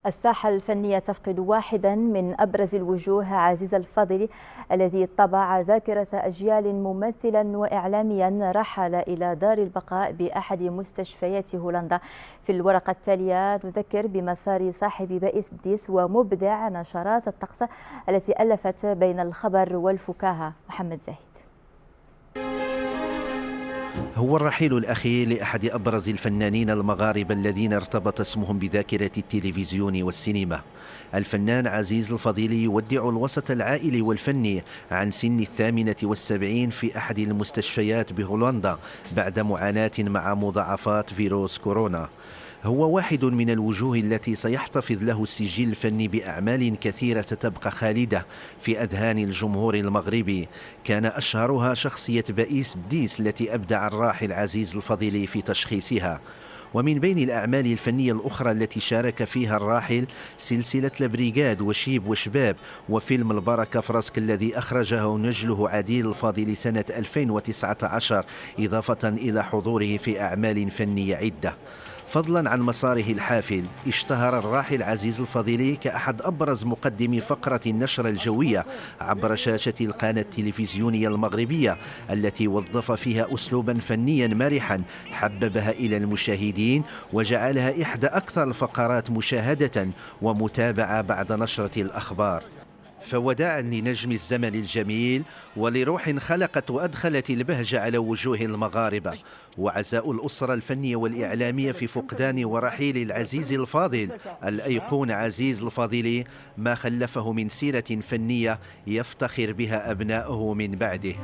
الساحة الفنية تفقد واحدا من أبرز الوجوه، عزيز الفضيلي، الذي طبع ذاكرة أجيال ممثلا وإعلاميا رحل إلى دار البقاء بأحد مستشفيات هولندا. في الورقة التالية نذكر بمسار صاحب بائس الديس ومبدع نشرات الطقس التي ألفت بين الخبر والفكاهة. محمد زاهد. هو الرحيل الأخير لأحد أبرز الفنانين المغاربة الذين ارتبط اسمهم بذاكرة التلفزيون والسينما. الفنان عزيز الفضيلي يودع الوسط العائلي والفني عن سن 78 في أحد المستشفيات بهولندا بعد معاناة مع مضاعفات فيروس كورونا. هو واحد من الوجوه التي سيحتفظ له السجل الفني بأعمال كثيرة ستبقى خالدة في أذهان الجمهور المغربي، كان أشهرها شخصية بائس الديس التي أبدع الراحل عزيز الفضيلي في تشخيصها. ومن بين الأعمال الفنية الأخرى التي شارك فيها الراحل سلسلة البريغاد وشيب وشباب، وفيلم البركة فرسك الذي أخرجه نجله عديل الفضيلي سنة 2019، إضافة إلى حضوره في أعمال فنية عدة. فضلا عن مساره الحافل، اشتهر الراحل عزيز الفضيلي كأحد أبرز مقدمي فقرة النشرة الجوية عبر شاشة القناة التلفزيونية المغربية، التي وظف فيها أسلوبا فنيا مرحا حببها إلى المشاهدين وجعلها إحدى أكثر الفقرات مشاهدة ومتابعة بعد نشرة الأخبار. فوداعا لنجم الزمن الجميل ولروح خلقت وأدخلت البهجة على وجوه المغاربة، وعزاء الأسرة الفنية والإعلامية في فقدان ورحيل العزيز الفاضل الأيقون عزيز الفضيلي ما خلفه من سيرة فنية يفتخر بها أبناؤه من بعده.